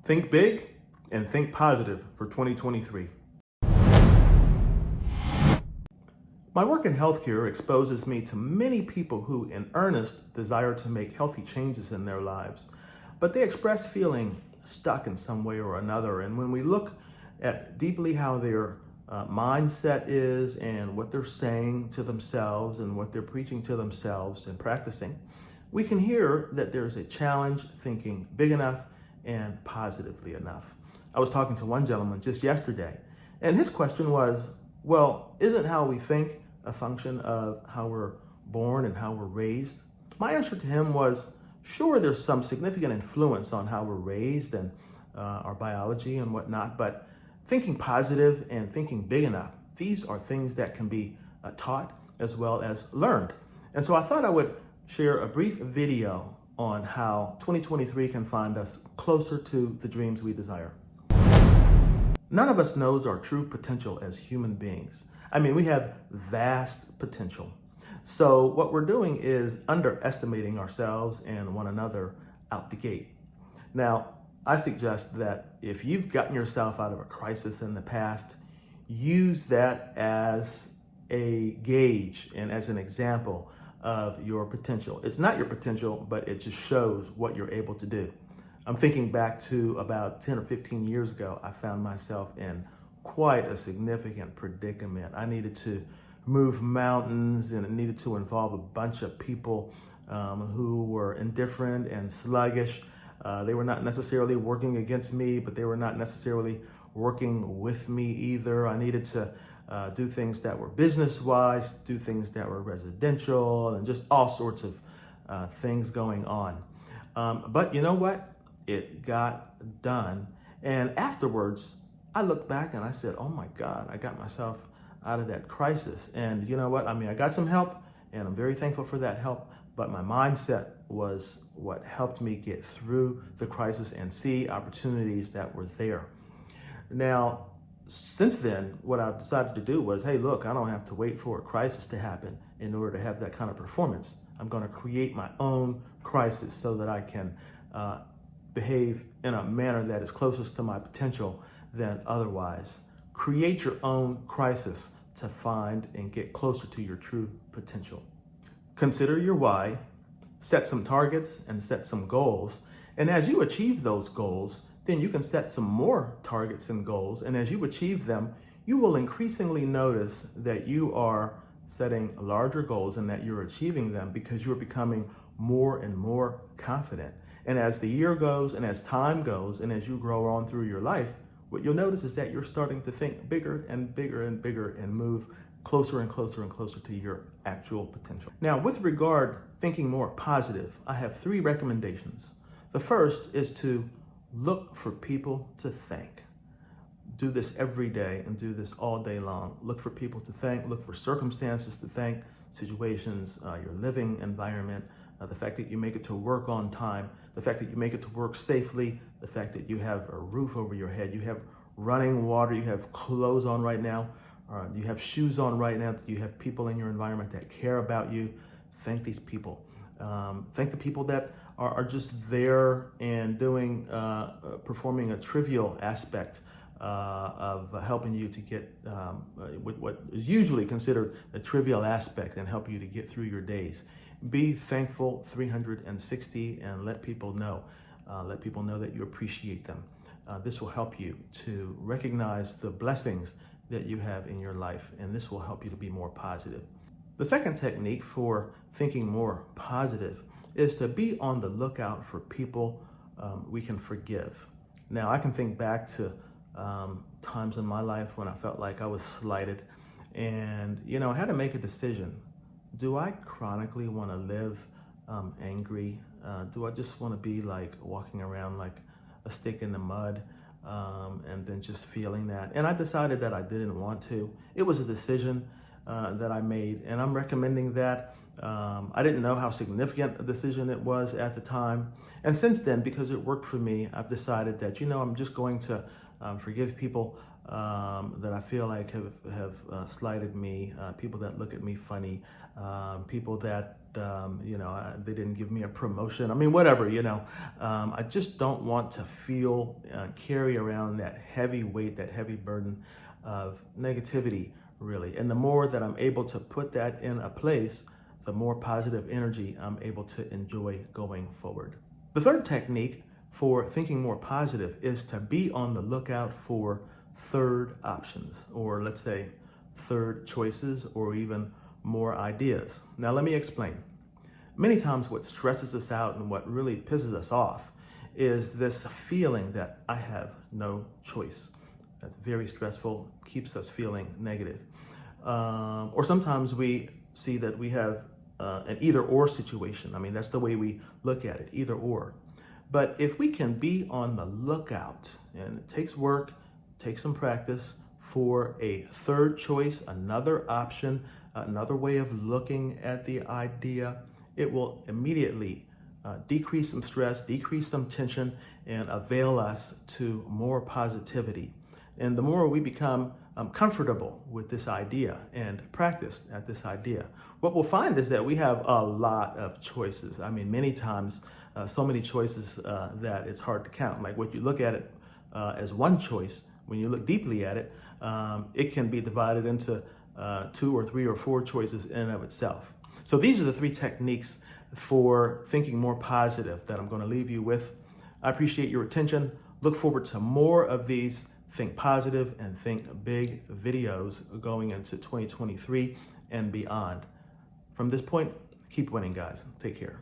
Think big and think positive for 2023. My work in healthcare exposes me to many people who, in earnest, desire to make healthy changes in their lives, but they express feeling stuck in some way or another. And when we look at deeply how their mindset is and what they're saying to themselves and what they're preaching to themselves and practicing, we can hear that there's a challenge thinking big enough and positively enough. I was talking to one gentleman just yesterday, and his question was, well, isn't how we think a function of how we're born and how we're raised? My answer to him was, sure, there's some significant influence on how we're raised and our biology and whatnot, but thinking positive and thinking big enough, these are things that can be taught as well as learned. And so I thought I would share a brief video on how 2023 can find us closer to the dreams we desire. None of us knows our true potential as human beings. I mean, we have vast potential. So what we're doing is underestimating ourselves and one another out the gate. Now, I suggest that if you've gotten yourself out of a crisis in the past, use that as a gauge and as an example of your potential. It's not your potential, but it just shows what you're able to do. I'm thinking back to about 10 or 15 years ago, I found myself in quite a significant predicament. I needed to move mountains, and it needed to involve a bunch of people who were indifferent and sluggish. They were not necessarily working against me, but they were not necessarily working with me either. I needed to do things that were business-wise, do things that were residential, and just all sorts of things going on. But you know what? It got done. And afterwards, I looked back and I said, oh my God, I got myself out of that crisis. And you know what? I mean, I got some help, and I'm very thankful for that help. But my mindset was what helped me get through the crisis and see opportunities that were there. Now, since then, what I've decided to do was, hey, look, I don't have to wait for a crisis to happen in order to have that kind of performance. I'm going to create my own crisis so that I can behave in a manner that is closest to my potential than otherwise. Create your own crisis to find and get closer to your true potential. Consider your why, set some targets and set some goals. And as you achieve those goals, then you can set some more targets and goals. And as you achieve them, you will increasingly notice that you are setting larger goals and that you're achieving them because you're becoming more and more confident. And as the year goes and as time goes and as you grow on through your life, what you'll notice is that you're starting to think bigger and bigger and bigger and move closer and closer and closer to your actual potential. Now, with regard thinking more positive, I have 3 recommendations. The first is to look for people to thank. Do this every day and do this all day long. Look for people to thank, look for circumstances to thank, situations, your living environment, the fact that you make it to work on time, the fact that you make it to work safely, the fact that you have a roof over your head, you have running water, you have clothes on right now, you have shoes on right now, you have people in your environment that care about you. Thank these people. Thank the people that are just there and doing, performing a trivial aspect of helping you to get what is usually considered a trivial aspect and help you to get through your days. Be thankful 360 and let people know. Let people know that you appreciate them. This will help you to recognize the blessings that you have in your life, and this will help you to be more positive. The second technique for thinking more positive is to be on the lookout for people we can forgive. Now, I can think back to times in my life when I felt like I was slighted, and I had to make a decision. Do I chronically want to live angry? Do I just want to be like walking around like a stick in the mud and then just feeling that? And I decided that I didn't want to. It was a decision that I made, and I'm recommending that. I didn't know how significant a decision it was at the time. And since then, because it worked for me, I've decided that, I'm just going to forgive people that I feel like have slighted me, people that look at me funny, people that they didn't give me a promotion. I mean, whatever, I just don't want to feel, carry around that heavy weight, that heavy burden of negativity, really. And the more that I'm able to put that in a place, the more positive energy I'm able to enjoy going forward. The third technique for thinking more positive is to be on the lookout for third options, or let's say third choices, or even more ideas. Now, let me explain. Many times what stresses us out and what really pisses us off is this feeling that I have no choice. That's very stressful, keeps us feeling negative. Or sometimes we see that we have an either or situation. I mean, that's the way we look at it, either or. But if we can be on the lookout, and it takes work, takes some practice, for a third choice, another option, another way of looking at the idea, it will immediately decrease some stress, decrease some tension, and avail us to more positivity. And the more we become comfortable with this idea and practice at this idea, what we'll find is that we have a lot of choices. I mean, many times, so many choices that it's hard to count. Like, what you look at it as one choice, when you look deeply at it, it can be divided into 2 or 3 or 4 choices in and of itself. So these are the 3 techniques for thinking more positive that I'm going to leave you with. I appreciate your attention. Look forward to more of these Think Positive and Think Big videos going into 2023 and beyond. From this point, keep winning, guys. Take care.